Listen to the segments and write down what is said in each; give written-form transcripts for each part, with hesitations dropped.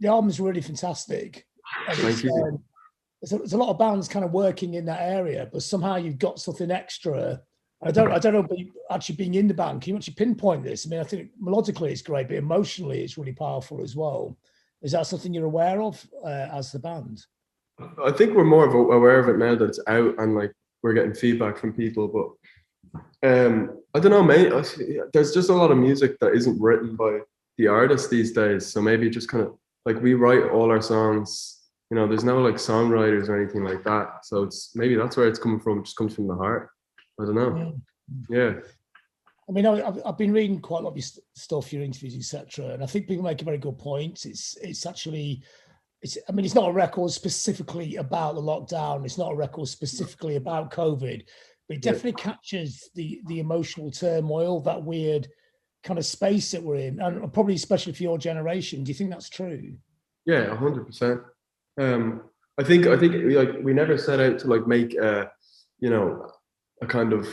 the album's really fantastic. And Thank you. There's a lot of bands kind of working in that area, but somehow you've got something extra. I don't know, but actually being in the band, can you actually pinpoint this? I mean, I think melodically it's great, but emotionally it's really powerful as well. Is that something you're aware of as the band? I think we're more aware of it now that it's out and like we're getting feedback from people. But I don't know, mate. There's just a lot of music that isn't written by the artists these days. So maybe just kind of like we write all our songs. You know, there's no like songwriters or anything like that. So it's maybe that's where it's coming from. It just comes from the heart. I don't know. Yeah. I mean, I've been reading quite a lot of your stuff, your interviews, etc., and I think people make a very good point. It's actually, I mean, it's not a record specifically about the lockdown. It's not a record specifically about COVID, but it definitely captures the emotional turmoil, that weird kind of space that we're in, and probably especially for your generation. Do you think that's true? Yeah, 100%. I think like we never set out to like make you know, a kind of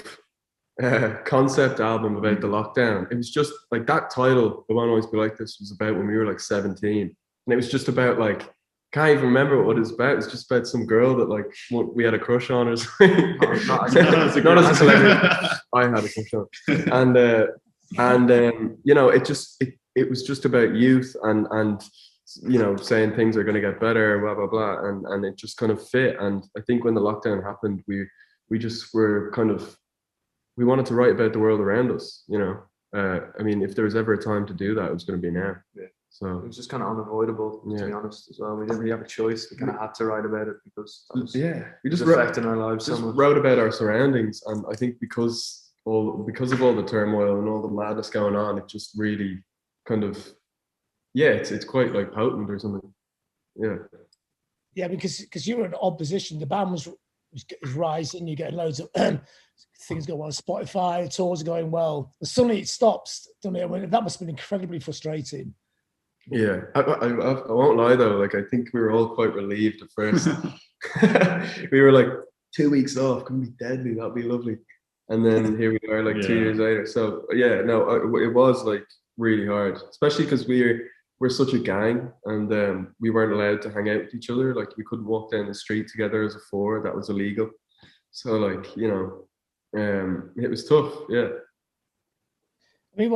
concept album about the lockdown. It was just like that title, "It Won't Always Be Like This," was about when we were like 17, and it was just about like can't even remember what it's about. It's just about some girl that like we had a crush on or something. Not as a celebrity. I had a crush on, and you know, it was just about youth and you know, saying things are going to get better, blah blah blah, and it just kind of fit. And I think when the lockdown happened, we just were kind of, we wanted to write about the world around us, you know. I mean, if there was ever a time to do that, it was going to be now. Yeah. So it was just kind of unavoidable, to be honest, as well. We didn't really have a choice. We kind of had to write about it because that was, we just affecting our lives so much. Wrote about our surroundings, and I think because of all the turmoil and all the madness going on, it just really kind of, it's quite like potent or something. Yeah, because you were in an odd position. The band was rising. You're getting loads of things going on Spotify. Tours are going well. But suddenly it stops. Don't it? I mean, that must have been incredibly frustrating. Yeah, I won't lie though. Like I think we were all quite relieved at first. We were like 2 weeks off. Couldn't be deadly. That'd be lovely. And then here we are, like 2 years later. So yeah, no, it was like really hard, especially because we're such a gang, and we weren't allowed to hang out with each other. Like we couldn't walk down the street together as a four. That was illegal. So like, you know, it was tough. Yeah. I mean,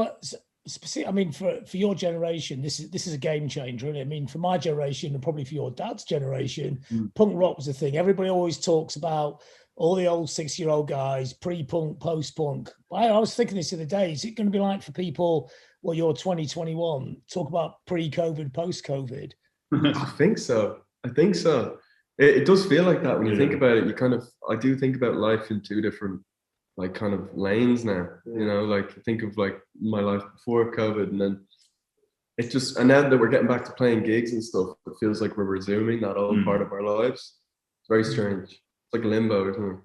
I mean, for your generation, this is a game changer, isn't it? I mean, for my generation and probably for your dad's generation, punk rock was a thing. Everybody always talks about all the old 6-year-old guys, pre-punk, post-punk. I was thinking this the other day. Is it going to be like for people, well, you're 2021, talk about pre-COVID, post-COVID? I think so. It does feel like that when you think about it. I do think about life in two different like kind of lanes now, you know, like think of like my life before COVID, and then it just, and now that we're getting back to playing gigs and stuff, it feels like we're resuming that old part of our lives. It's very strange. It's like limbo or something.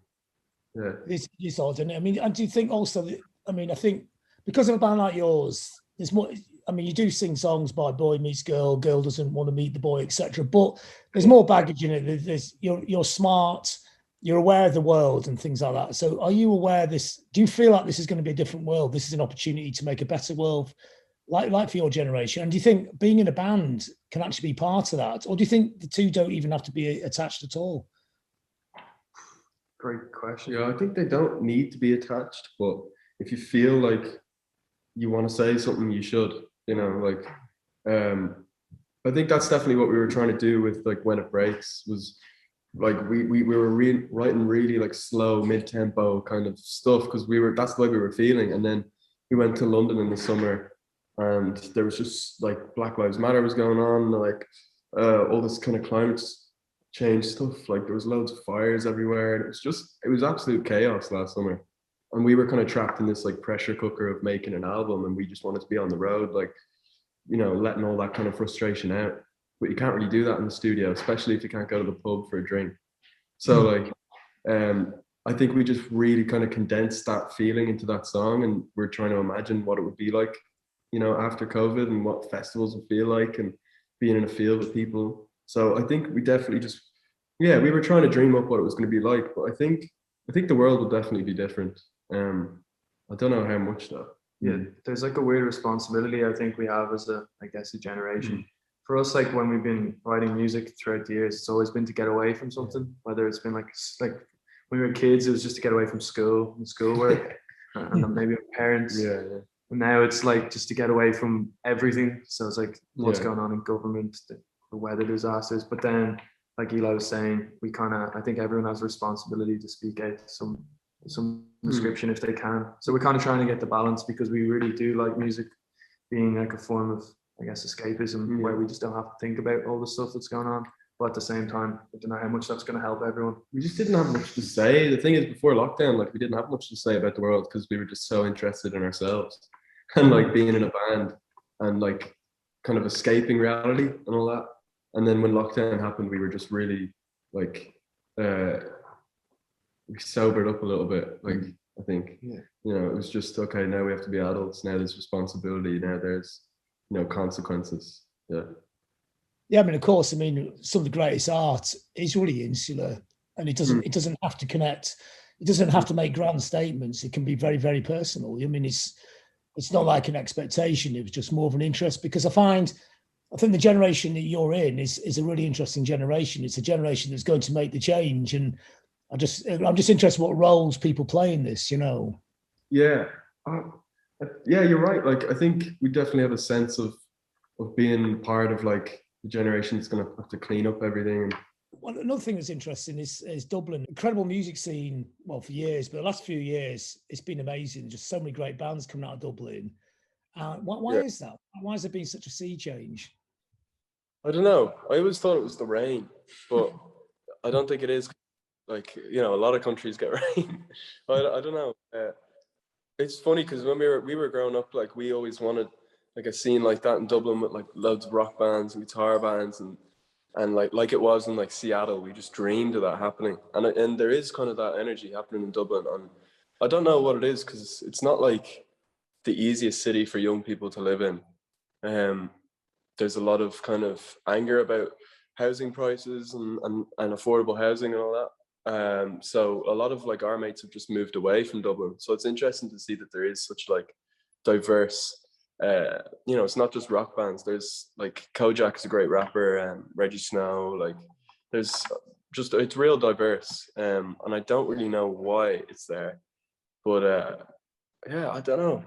Yeah. It's odd, isn't it? I mean, and do you think also that, I mean, I think because of a band like yours, there's more, I mean, you do sing songs by boy meets girl, girl doesn't want to meet the boy, etc. But there's more baggage in it. There's you're smart, you're aware of the world and things like that. So are you aware of this? Do you feel like this is going to be a different world? This is an opportunity to make a better world, like for your generation? And do you think being in a band can actually be part of that? Or do you think the two don't even have to be attached at all? Great question. Yeah, I think they don't need to be attached, but if you feel like you want to say something, you should, you know, like, I think that's definitely what we were trying to do with like When It Breaks, was like we were writing really like slow mid-tempo kind of stuff because that's the way we were feeling. And then we went to London in the summer, and there was just like Black Lives Matter was going on, like all this kind of climate change stuff. Like there was loads of fires everywhere, and it was absolute chaos last summer. And we were kind of trapped in this like pressure cooker of making an album, and we just wanted to be on the road, like, you know, letting all that kind of frustration out. But you can't really do that in the studio, especially if you can't go to the pub for a drink. So like, I think we just really kind of condensed that feeling into that song, and we're trying to imagine what it would be like, you know, after COVID, and what festivals would feel like, and being in a field with people. So I think we definitely just, we were trying to dream up what it was going to be like. But I think the world will definitely be different. I don't know how much though. Yeah, there's like a weird responsibility I think we have as a generation. for us, like when we've been writing music throughout the years, it's always been to get away from something. Whether it's been like when we were kids, it was just to get away from school and schoolwork, and then maybe parents. Yeah. And now it's like just to get away from everything. So it's like what's going on in government, the weather disasters. But then, like Eli was saying, I think everyone has a responsibility to speak out some description if they can. So we're kind of trying to get the balance, because we really do like music being like a form of, I guess, escapism, where we just don't have to think about all the stuff that's going on. But at the same time, I don't know how much that's going to help everyone. We just didn't have much to say. The thing is, before lockdown, like we didn't have much to say about the world because we were just so interested in ourselves and like being in a band and like kind of escaping reality and all that. And then when lockdown happened, we were just really like we sobered up a little bit. Like I think, you know, it was just okay. Now we have to be adults. Now there's responsibility. Now there's, you know, consequences. Yeah, I mean, of course, I mean, some of the greatest art is really insular, and it doesn't have to connect. It doesn't have to make grand statements. It can be very, very personal. I mean, it's not like an expectation. It was just more of an interest, because I think the generation that you're in is a really interesting generation. It's a generation that's going to make the change, and I'm just interested what roles people play in this. You know. Yeah, you're right. Like I think we definitely have a sense of being part of like the generation that's going to have to clean up everything. Well, another thing that's interesting is Dublin. Incredible music scene, well, for years, but the last few years, it's been amazing. Just so many great bands coming out of Dublin. Why is that? Why has there been such a sea change? I don't know. I always thought it was the rain, but I don't think it is. Like, you know, a lot of countries get rain. I don't know. It's funny because when we were growing up, like we always wanted like a scene like that in Dublin with like loads of rock bands and guitar bands and like it was in like Seattle. We just dreamed of that happening, and there is kind of that energy happening in Dublin. And I don't know what it is, because it's not like the easiest city for young people to live in. There's a lot of kind of anger about housing prices and affordable housing and all that. So a lot of like our mates have just moved away from Dublin. So it's interesting to see that there is such like diverse, you know, it's not just rock bands. There's like Kojak's a great rapper, Reggie Snow, like there's just, it's real diverse. And I don't really know why it's there, but yeah, I don't know.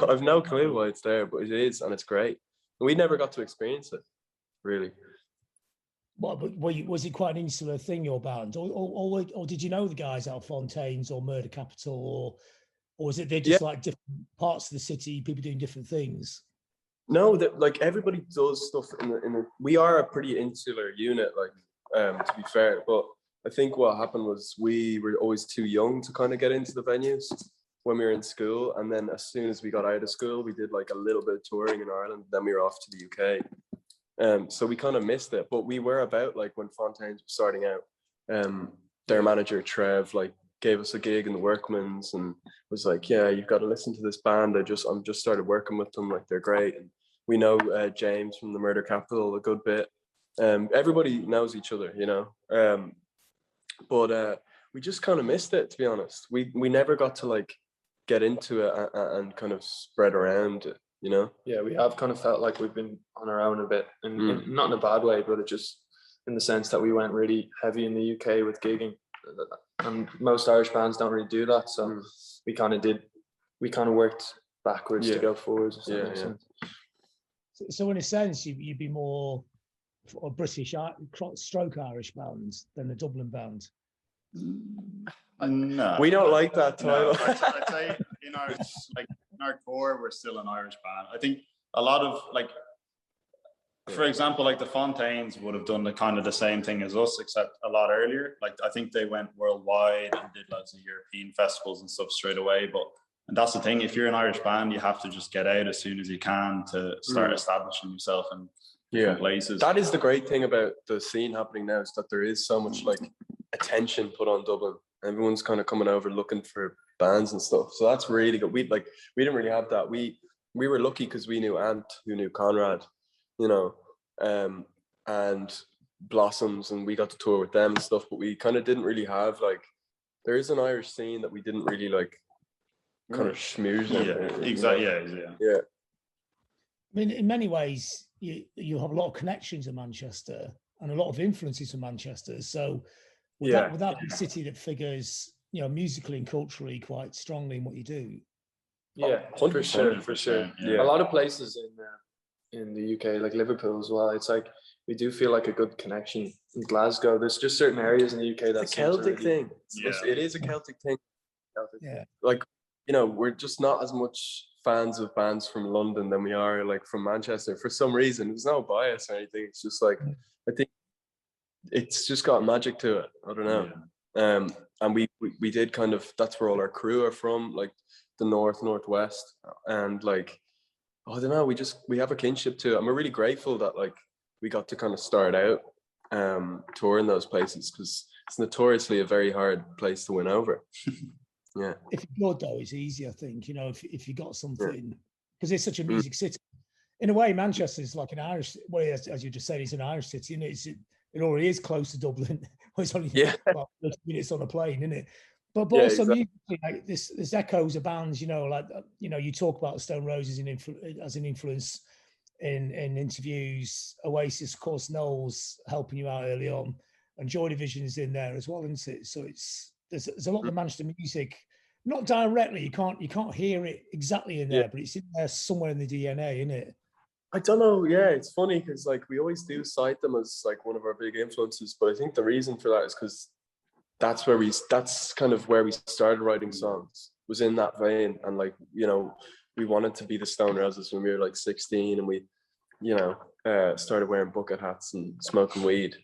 I've no clue why it's there, but it is, and it's great. We never got to experience it, really. Well, but was it quite an insular thing, your band, or did you know the guys out of Fontaines or Murder Capital, or was it they're just like different parts of the city, people doing different things? No, that like everybody does stuff we are a pretty insular unit, like to be fair. But I think what happened was we were always too young to kind of get into the venues when we were in school, and then as soon as we got out of school, we did like a little bit of touring in Ireland. Then we were off to the UK. So we kind of missed it, but we were about like when Fontaines was starting out, their manager Trev like gave us a gig in the Workman's and was like, yeah, you've got to listen to this band. I'm just started working with them, like they're great. And we know James from the Murder Capital a good bit. Everybody knows each other, you know. But we just kind of missed it, to be honest. We never got to like get into it and kind of spread around it, you know. Yeah, we have kind of felt like we've been on our own a bit, and not in a bad way, but it just in the sense that we went really heavy in the UK with gigging, and most Irish bands don't really do that. So we kind of worked backwards to go forwards. So in a sense, you'd be more a British stroke Irish band than a Dublin band. No, we don't like that title. No, I'd say, you know, it's like in our core, we're still an Irish band. I think a lot of like, for example, like the Fontaines would have done the kind of the same thing as us, except a lot earlier. Like I think they went worldwide and did loads of European festivals and stuff straight away. And that's the thing, if you're an Irish band, you have to just get out as soon as you can to start establishing yourself in different places. That is the great thing about the scene happening now, is that there is so much like attention put on Dublin. Everyone's kind of coming over looking for bands and stuff. So that's really good. We didn't really have that. We were lucky because we knew Ant, who knew Conrad, you know, and Blossoms, and we got to tour with them and stuff, but we kind of didn't really have like, there is an Irish scene that we didn't really like kind of schmooze in. Yeah, exactly. Yeah. I mean, in many ways, you have a lot of connections in Manchester and a lot of influences from Manchester. So would that be a city that figures, musically and culturally quite strongly in what you do? Yeah, 100%, for sure. Yeah. A lot of places in the UK, like Liverpool as well, it's like we do feel like a good connection. In Glasgow, there's just certain areas in the UK that's a Celtic thing. Yeah. It is a Celtic thing. Yeah. Like, we're just not as much fans of bands from London than we are like from Manchester for some reason. There's no bias or anything. It's just like, I think it's just got magic to it. I don't know. Yeah. And we did kind of, that's where all our crew are from, like the northwest, and like, I don't know, we have a kinship to it, and we're really grateful that like we got to kind of start out touring those places, because it's notoriously a very hard place to win over. Yeah. If you're good though, it's easy, I think, if you got something, because it's such a music city. In a way, Manchester is like an Irish, well, as you just said, it's an Irish city, and it already is close to Dublin. It's only about 30 minutes on a plane, isn't it? But also exactly. Musically, like this echoes of bands, like you talk about the Stone Roses as an influence in interviews. Oasis, of course, Noel's helping you out early on, and Joy Division is in there as well, isn't it? So there's a lot of Manchester music, not directly. You can't hear it exactly in there, but it's in there somewhere in the DNA, isn't it? I don't know. Yeah, it's funny because like we always do cite them as like one of our big influences, but I think the reason for that is because that's kind of where we started writing songs, was in that vein. And like, we wanted to be the Stone Roses when we were like 16, and we, started wearing bucket hats and smoking weed.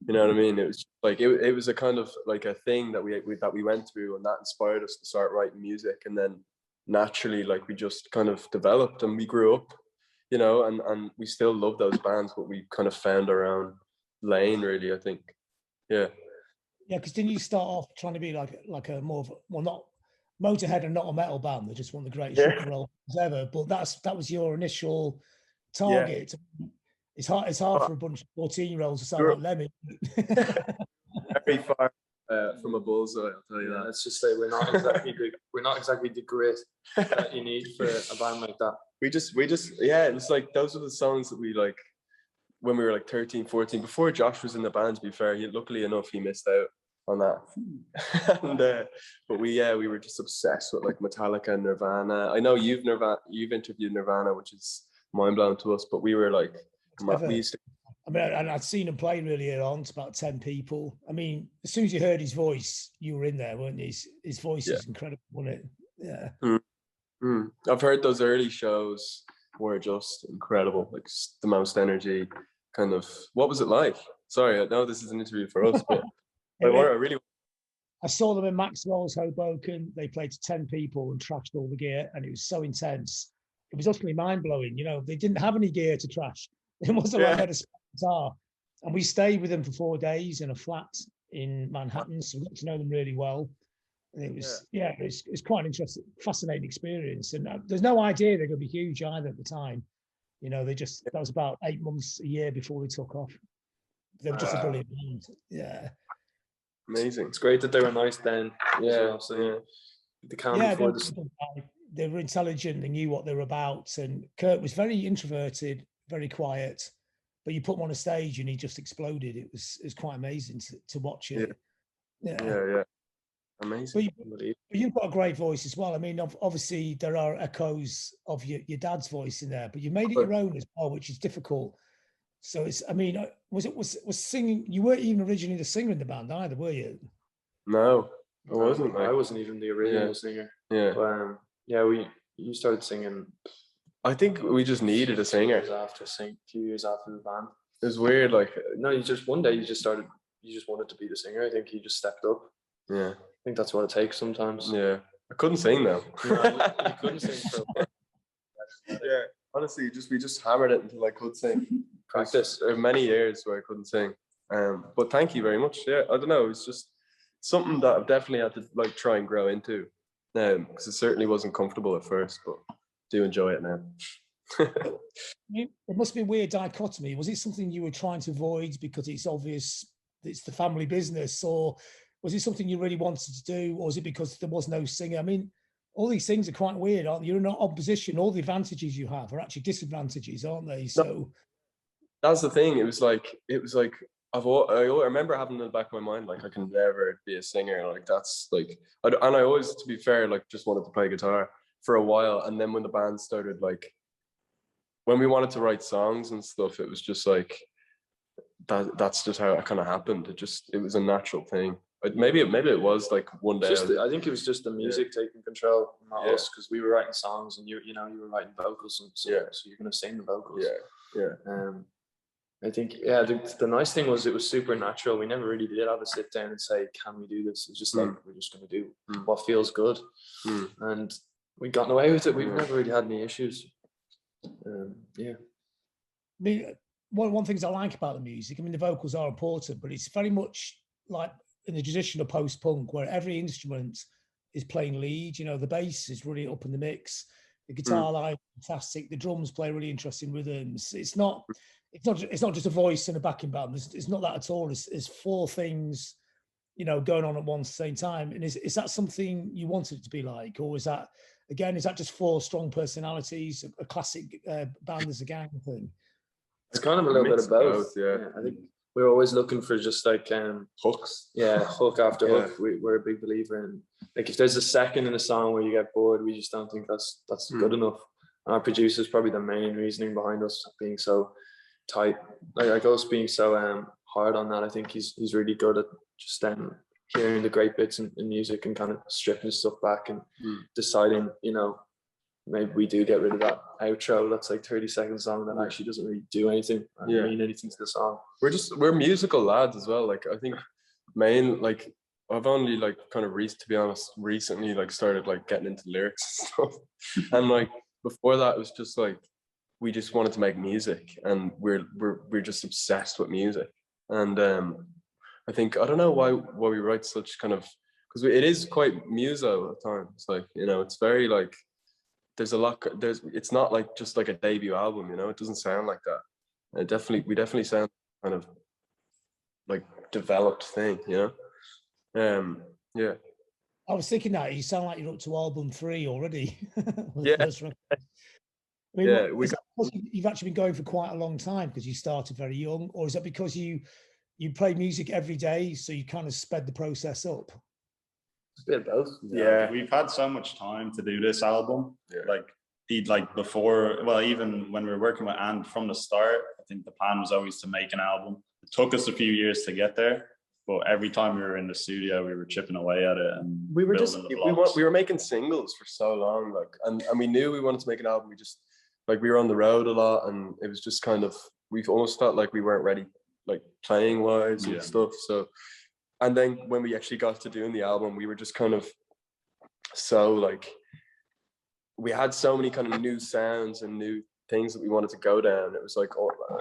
You know what I mean? It was like, it was a kind of like a thing that we went through, and that inspired us to start writing music. And then naturally, like, we just kind of developed and we grew up, and we still love those bands, but we kind of found our own lane, really, I think. Yeah. Yeah, because didn't you start off trying to be like a more of not Motorhead and not a metal band? They're just one of the greatest rock and roll bands ever. But that was your initial target. Yeah. It's hard for a bunch of 14-year-olds to sound like Lemmy. Very far from a bullseye, I'll tell you that. Let's just say we're not exactly the grit that you need for a band like that. We just it's like those are the songs that we like when we were like 13, 14, before Josh was in the band, to be fair. Luckily enough, he missed out on that. And but we were just obsessed with like Metallica and Nirvana. I know you've interviewed Nirvana, which is mind-blowing to us, but we were like, we used to, and I'd seen him play really early on. It's about 10 people. I mean, as soon as you heard his voice, you were in there, weren't you? His voice is incredible, wasn't it? Yeah. I've heard those early shows were just incredible, like the most energy. Kind of, what was it like? Sorry, I know this is an interview for us, but I saw them in Maxwell's Hoboken. They played to 10 people and trashed all the gear, and it was so intense. It was utterly mind-blowing. They didn't have any gear to trash. It wasn't like they had a guitar. And we stayed with them for 4 days in a flat in Manhattan, so we got to know them really well. And it was, it's quite an interesting, fascinating experience. And there's no idea they're going to be huge either at the time. That was about 8 months, a year before they took off. They were just a brilliant band. Yeah. Amazing. It's great that they were nice then. Yeah. So they were intelligent. They knew what they were about. And Kurt was very introverted, very quiet. But you put him on a stage and he just exploded. It was quite amazing to watch it. Yeah. Amazing. But you've got a great voice as well. I mean, obviously there are echoes of your dad's voice in there, but you made it your own as well, which is difficult. So was singing? You weren't even originally the singer in the band either, were you? No, I wasn't. I wasn't even the original singer. Yeah. But, you started singing. I think we just needed a singer. A few years after the band. It was weird. Like, no, one day you just wanted to be the singer. I think you just stepped up. Yeah. I think that's what it takes sometimes. Yeah. I couldn't sing though. You couldn't sing for a while. Yeah. Honestly, we just hammered it until I could sing. Practice. There were many years where I couldn't sing. But thank you very much. Yeah. I don't know. It's just something that I've definitely had to like try and grow into. Because it certainly wasn't comfortable at first, but do enjoy it now. It must be a weird dichotomy. Was it something you were trying to avoid because it's obvious it's the family business, or was it something you really wanted to do, or was it because there was no singer? I mean, all these things are quite weird, aren't they? You're in an opposition. All the advantages you have are actually disadvantages, aren't they? So that's the thing. It was like I remember having in the back of my mind, like, I can never be a singer. Like, that's like, and I always, to be fair, like, just wanted to play guitar for a while. And then when the band started, like, when we wanted to write songs and stuff, it was just like, that's just how it kind of happened. It was a natural thing. Maybe it was like one day. I think it was just the music taking control, not us, because we were writing songs and you were writing vocals and so you're gonna sing the vocals. I think the nice thing was it was super natural. We never really did have a sit down and say, can we do this? It's just like, we're just gonna do what feels good, and we gotten away with it. We've never really had any issues. I mean, one of the things I like about the music, I mean, the vocals are important, but it's very much like in the traditional post-punk where every instrument is playing lead. You know, the bass is really up in the mix, the guitar line fantastic, the drums play really interesting rhythms. It's not just a voice and a backing band. It's not that at all. It's four things, you know, going on at one same time. And is that something you wanted it to be like, or is that just four strong personalities, a classic band as a gang thing? It's kind of a little bit of both. I think we're always looking for just like hooks. Hook after hook. We're a big believer in, like, if there's a second in a song where you get bored, we just don't think that's good enough. And our producer's probably the main reasoning behind us being so tight, like us being so hard on that. I think he's really good at just hearing the great bits in music and kind of stripping stuff back and deciding, you know, maybe we do get rid of that outro that's like 30-second song that actually doesn't really do anything and mean anything to the song. We're musical lads as well. Like, I think like, I've only like kind of to be honest recently like started like getting into lyrics and stuff, and like before that it was just like we just wanted to make music, and we're just obsessed with music. And I think, I don't know why we write such kind of, because it is quite muso at times. Like, you know, it's very like, there's a lot, it's not like just like a debut album, you know, it doesn't sound like that. We definitely sound kind of like developed thing, you know? I was thinking that you sound like you're up to album 3 already. Yeah. I mean, you've actually been going for quite a long time because you started very young, or is that because you play music every day, so you kind of sped the process up? It's a bit of both. Yeah, we've had so much time to do this album. Like before, well, even when we were working with And from the start, I think the plan was always to make an album. It took us a few years to get there, but every time we were in the studio, we were chipping away at it, and we were making singles for so long, like, and we knew we wanted to make an album. We just, like, we were on the road a lot, and it was just kind of, we've almost felt like we weren't ready, like playing wise and stuff. So, and then when we actually got to doing the album, we were just kind of so like, we had so many kind of new sounds and new things that we wanted to go down. It was like,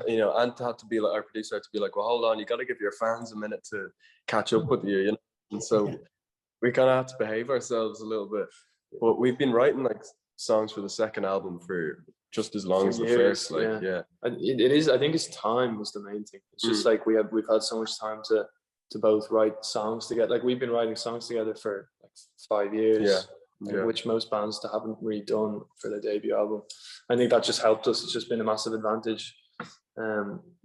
you know, and had to be like, our producer had to be like, well, hold on, you got to give your fans a minute to catch up with you, you know. And so we kind of had to behave ourselves a little bit. But we've been writing like songs for the second album for just as long as the first. Like, it is. I think it's time was the main thing. It's just like we've had so much time to both write songs together. Like, we've been writing songs together for like 5 years. Which most bands haven't really done for their debut album. I think that just helped us. It's just been a massive advantage,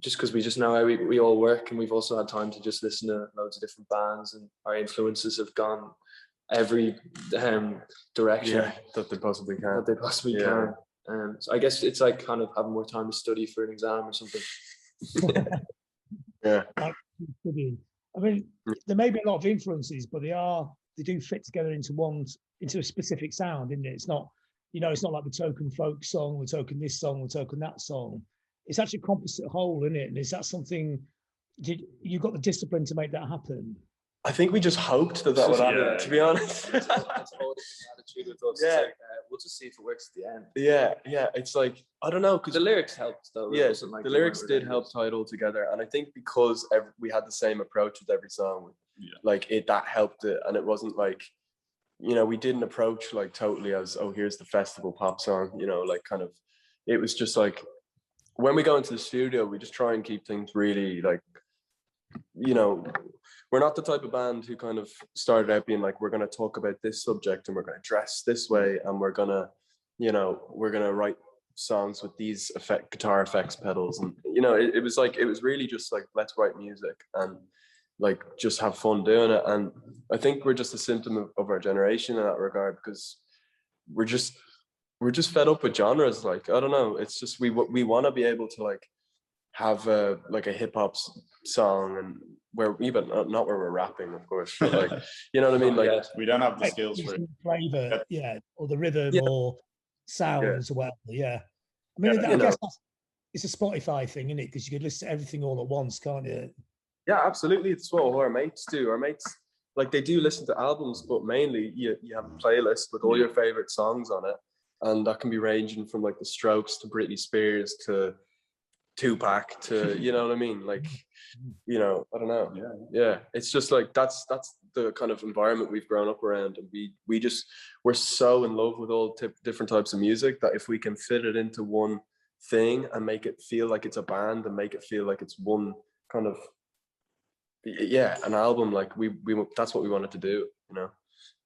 just because we just know how we all work, and we've also had time to just listen to loads of different bands, and our influences have gone every direction that they possibly can. So I guess it's like kind of having more time to study for an exam or something. I mean, there may be a lot of influences, but they do fit together into a specific sound, isn't it? It's not, you know, it's not like the token folk song, the token this song, the token that song. It's actually a composite whole, isn't it? And is that something, you got the discipline to make that happen? I think we just hoped that would happen, to be honest. That's always the attitude with us. It's like, we'll just see if it works at the end. Yeah. It's like, I don't know, because the lyrics helped though. Yeah, like the lyrics did help tie it all together, and I think because we had the same approach with every song, like that helped it, and it wasn't like, you know, we didn't approach like totally as, oh, here's the festival pop song, you know, like kind of, it was just like, when we go into the studio, we just try and keep things really like, you know, we're not the type of band who kind of started out being like, we're going to talk about this subject and we're going to dress this way and we're going to, you know, we're going to write songs with these guitar effects pedals, and it was really just like, let's write music and like just have fun doing it. And I think we're just a symptom of our generation in that regard, because we're just fed up with genres. Like, I don't know, it's just we want to be able to like have a hip hop song, and where even not where we're rapping, of course, but like, you know what I mean? Like, we don't have the skills for it. Flavor, or the rhythm, or sounds, or whatever. Yeah, I mean, I guess it's a Spotify thing, isn't it? Because you could listen to everything all at once, can't you? Yeah, absolutely. It's what all our mates do. Our mates, like, they do listen to albums, but mainly you have a playlist with all your favorite songs on it, and that can be ranging from like the Strokes to Britney Spears to Tupac to, you know what I mean? Like, I don't know. Yeah. It's just like, that's the kind of environment we've grown up around. And we're so in love with all different types of music that if we can fit it into one thing and make it feel like it's a band, and make it feel like it's one kind of, an album, like we that's what we wanted to do,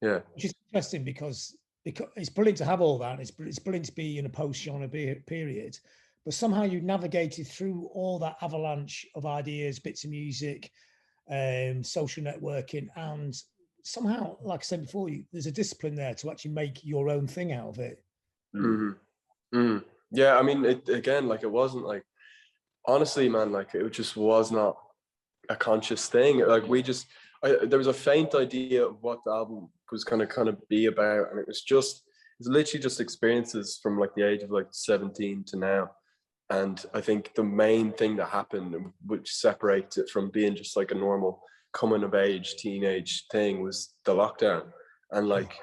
Yeah. Which is interesting because it's brilliant to have all that. It's brilliant to be in a post-genre period. But somehow you navigated through all that avalanche of ideas, bits of music, social networking, and somehow, like I said before, there's a discipline there to actually make your own thing out of it. Mm-hmm. Mm-hmm. Yeah, I mean, it wasn't like, honestly, man, like, it just was not a conscious thing. Like, there was a faint idea of what the album was kind of be about, and it's literally just experiences from like the age of like 17 to now. And I think the main thing that happened, which separates it from being just like a normal coming of age teenage thing, was the lockdown and like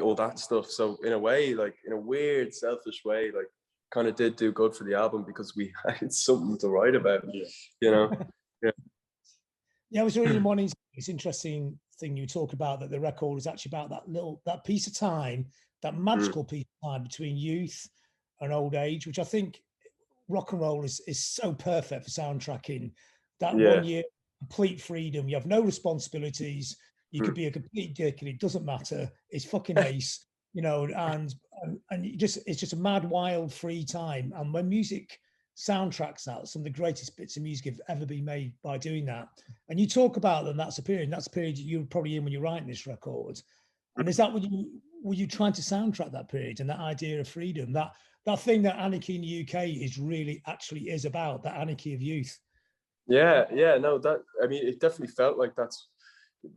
all that stuff. So in a way, like in a weird selfish way, like kind of did do good for the album, because we had something to write about. Yeah. I was reading one. It's interesting thing you talk about, that the record is actually about that piece of time, that magical piece of time between youth and old age, which I think rock and roll is so perfect for soundtracking. That 1 year, complete freedom. You have no responsibilities. You could be a complete dick, and it doesn't matter. It's fucking ace, and it's just a mad, wild, free time. And when music soundtracks that, some of the greatest bits of music have ever been made by doing that. And you talk about them. That's a period you were probably in when you're writing this record. And is that were you trying to soundtrack that period and that idea of freedom, that thing that anarchy in the UK is about, that anarchy of youth? No, I mean, it definitely felt like that's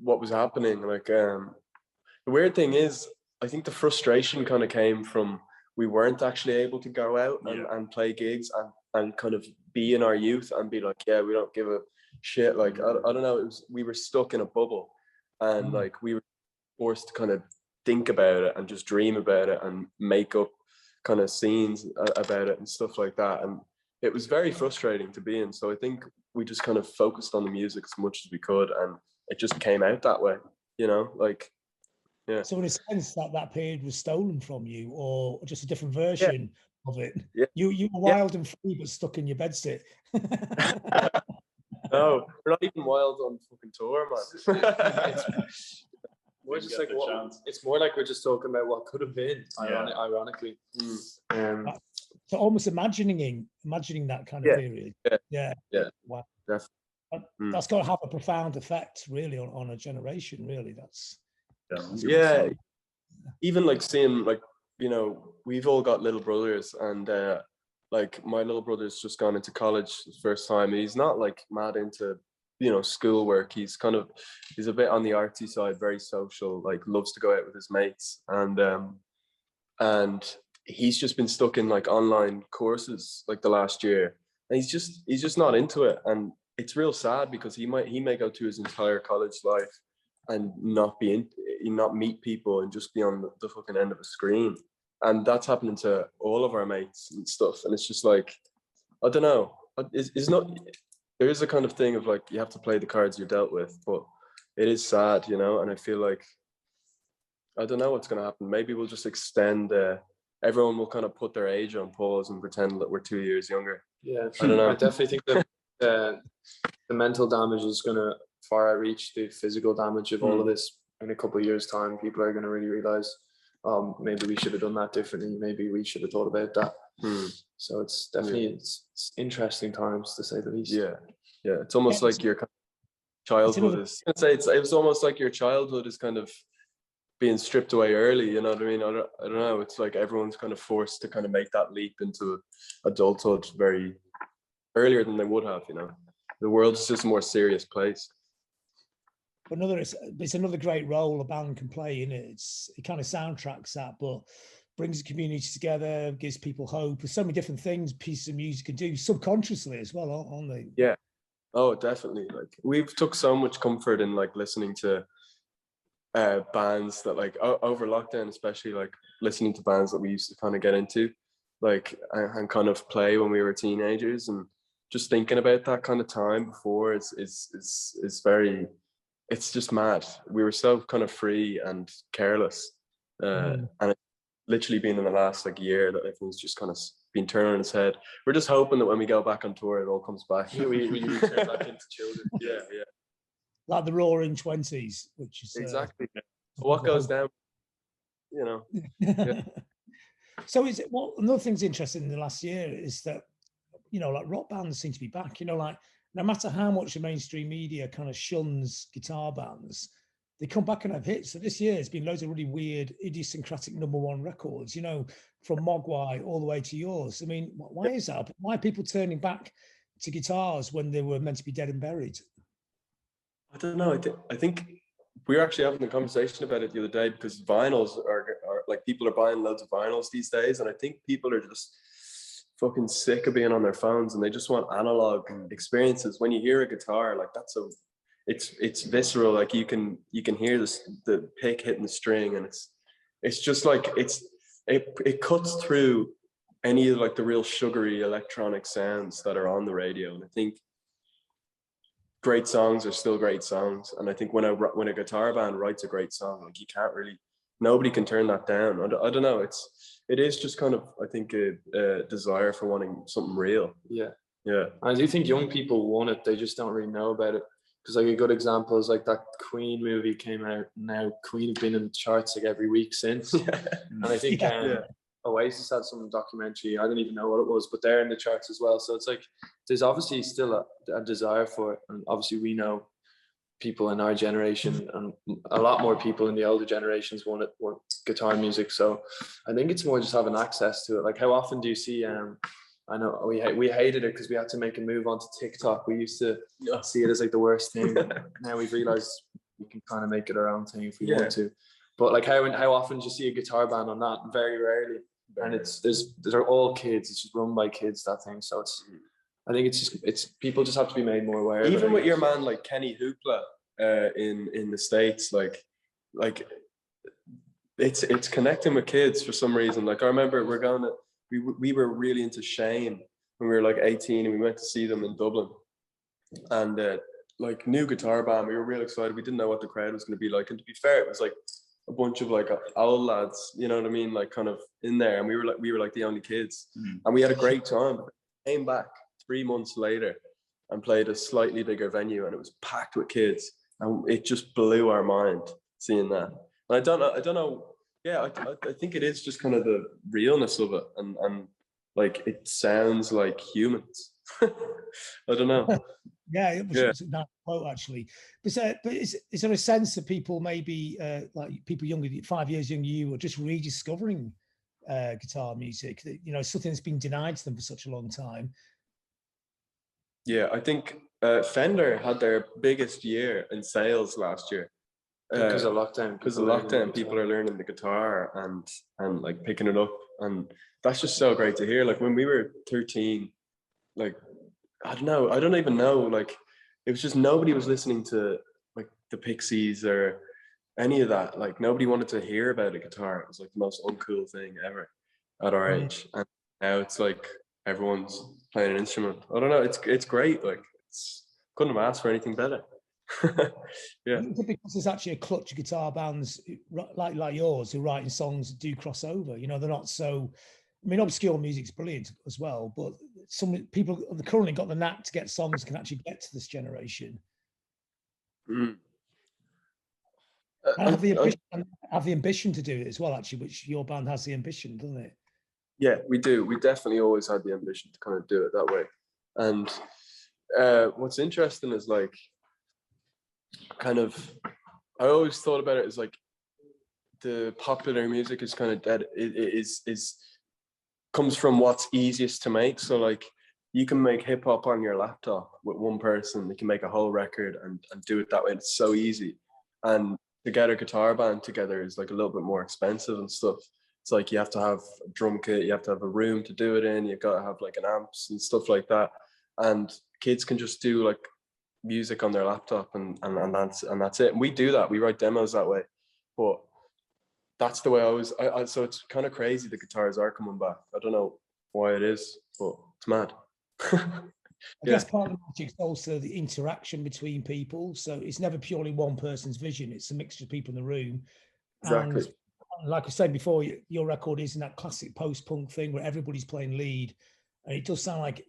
what was happening. Like, the weird thing is, I think the frustration kind of came from, we weren't actually able to go out and play gigs and kind of be in our youth and be like, we don't give a shit. Like, I don't know, we were stuck in a bubble, and like we were forced to kind of think about it and just dream about it and make up kind of scenes about it and stuff like that. And it was very frustrating to be in. So I think we just kind of focused on the music as much as we could, and it just came out that way, like, yeah. So in a sense, that period was stolen from you, or just a different version of it. Yeah. You were wild and free, but stuck in your bedsit. No, we're not even wild on fucking tour, man. We're just like, it's more like we're just talking about what could have been, ironically. So almost imagining that kind of period. Yeah. Wow. That's got to have a profound effect, really, on a generation. Really, that's even like seeing, like, we've all got little brothers, and like my little brother's just gone into college the first time. He's not like mad into schoolwork. He's a bit on the artsy side, very social, like loves to go out with his mates, and he's just been stuck in like online courses like the last year, and he's just not into it. And it's real sad, because he may go to his entire college life and not meet people and just be on the fucking end of a screen. And that's happening to all of our mates and stuff. And it's just like, I don't know, it's not, there is a kind of thing of like, you have to play the cards you're dealt with, but it is sad, and I feel like, I don't know what's going to happen. Maybe we'll just extend, everyone will kind of put their age on pause and pretend that we're 2 years younger. Yeah, I don't know. I definitely think that the mental damage is going to far outreach the physical damage of all of this. In a couple of years' time, people are going to really realize maybe we should have done that differently. Maybe we should have thought about that. So it's definitely it's interesting times, to say the least. Yeah, it's almost like your childhood is. I'd say it was almost like your childhood is kind of being stripped away early. You know what I mean? I don't know. It's like everyone's kind of forced to kind of make that leap into adulthood very earlier than they would have. You know, the world's just a more serious place. But it's another great role a band can play in it. It kind of soundtracks that, but brings the community together, gives people hope. There's so many different things pieces of music can do subconsciously as well, aren't they? Yeah. Oh, definitely. Like we've took so much comfort in like listening to bands that like over lockdown, especially like listening to bands that we used to kind of get into, like and kind of play when we were teenagers, and just thinking about that kind of time before is very. It's just mad. We were so kind of free and careless, and it literally been in the last like year that everyone's just kind of been turning on its head. We're just hoping that when we go back on tour, it all comes back. we turn back into children. Yeah. Like the Roaring '20s, which is exactly what goes down. You know. Yeah. So another thing's interesting in the last year is that, you know, like rock bands seem to be back. You know, like no matter how much the mainstream media kind of shuns guitar bands, they come back and have hits. So this year, there's been loads of really weird, idiosyncratic #1 records, you know, from Mogwai all the way to yours. I mean, why is that? Why are people turning back to guitars when they were meant to be dead and buried? I don't know. I think we were actually having a conversation about it the other day, because vinyls are like, people are buying loads of vinyls these days, and I think people are just fucking sick of being on their phones, and they just want analog experiences. When you hear a guitar, like it's visceral. Like you can hear the pick hitting the string, and it's just like it cuts through any of like the real sugary electronic sounds that are on the radio. And I think great songs are still great songs, and I think when a guitar band writes a great song, like nobody can turn that down. I don't know. It is just kind of, I think, a desire for wanting something real. Yeah. Yeah. I do think young people want it. They just don't really know about it. Because like a good example is like that Queen movie came out. Now Queen have been in the charts like every week since. And I think Oasis had some documentary. I don't even know what it was, but they're in the charts as well. So it's like there's obviously still a desire for it. And obviously we know people in our generation and a lot more people in the older generations want guitar music. So I think it's more just having access to it. Like how often do you see I know we hated it because we had to make a move onto TikTok. We used to see it as like the worst thing. Now we've realized we can kind of make it our own thing if we want to. But like how often do you see a guitar band on that? Very rarely. And they're all kids. It's just run by kids, that thing. So I think it's people just have to be made more aware. Even with your man like Kenny Hoopla in the States, like it's connecting with kids for some reason. Like I remember we were really into Shane when we were like 18, and we went to see them in Dublin, and like new guitar band. We were real excited. We didn't know what the crowd was going to be like, and to be fair, it was like a bunch of like old lads, you know what I mean, like kind of in there, and we were like the only kids, and we had a great time. Came back 3 months later and played a slightly bigger venue, and it was packed with kids, and it just blew our mind seeing that. And I don't know. Yeah, I think it is just kind of the realness of it, and like it sounds like humans. I don't know. Yeah, it was a nice quote actually. But is there a sense that people maybe like people younger, 5 years younger than you, are just rediscovering guitar music? That, you know, something that's been denied to them for such a long time. Yeah, I think Fender had their biggest year in sales last year. Because of lockdown. Because of lockdown, people are learning the guitar and like picking it up, and that's just so great to hear. Like when we were 13, like I don't even know. Like it was just nobody was listening to like the Pixies or any of that. Like nobody wanted to hear about a guitar. It was like the most uncool thing ever at our age, and now it's like everyone's playing an instrument. I don't know. It's great. Like couldn't have asked for anything better. Yeah, because there's actually a clutch of guitar bands like yours who writing songs that do cross over. You know, they're not so. I mean, obscure music's brilliant as well, but some people have currently got the knack to get songs that can actually get to this generation. And have the ambition to do it as well, actually, which your band has the ambition, doesn't it? Yeah, we do. We definitely always had the ambition to kind of do it that way. And what's interesting is like, kind of, I always thought about it as like, the popular music is kind of dead. It comes from what's easiest to make. So like, you can make hip hop on your laptop with one person. You can make a whole record and do it that way. It's so easy. And to get a guitar band together is like a little bit more expensive and stuff. It's like you have to have a drum kit, you have to have a room to do it in, you've got to have like an amps and stuff like that. And kids can just do like music on their laptop and that's it. And we do that. We write demos that way. But that's the way so it's kind of crazy the guitars are coming back. I don't know why it is, but it's mad. I guess part of the magic is also the interaction between people. So it's never purely one person's vision. It's a mixture of people in the room. Exactly. And like I said before, your record is in that classic post-punk thing where everybody's playing lead. And it does sound like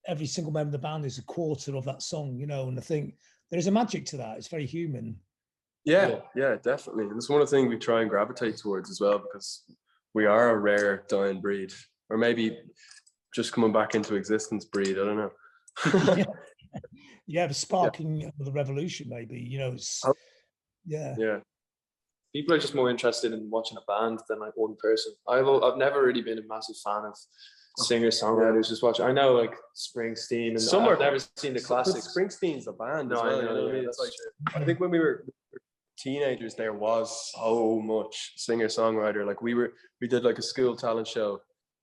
every single member of the band is a quarter of that song, you know, and I think there's a magic to that. It's very human. Yeah, definitely. And it's one of the things we try and gravitate towards as well, because we are a rare dying breed, or maybe just coming back into existence breed. I don't know. Yeah, the sparking of the revolution, maybe, you know. Yeah. People are just more interested in watching a band than like one person. I've never really been a massive fan of singer-songwriters. Just watch. I know like Springsteen, and I've never seen the classics. Springsteen's a band as well. I know, It's like, I think when we were teenagers, there was so much singer-songwriter. Like we did like a school talent show,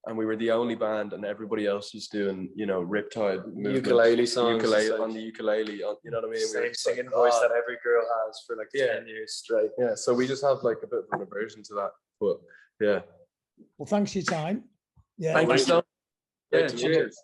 and we were the only band, and everybody else was doing, you know, Riptide ukulele songs, on the ukulele. You know what I mean? Same singing voice that every girl has for like 10 years straight. Yeah, so we just have like a bit of an aversion to that. But yeah. Well, thanks for your time. Yeah. Thank you so much. Yeah, cheers.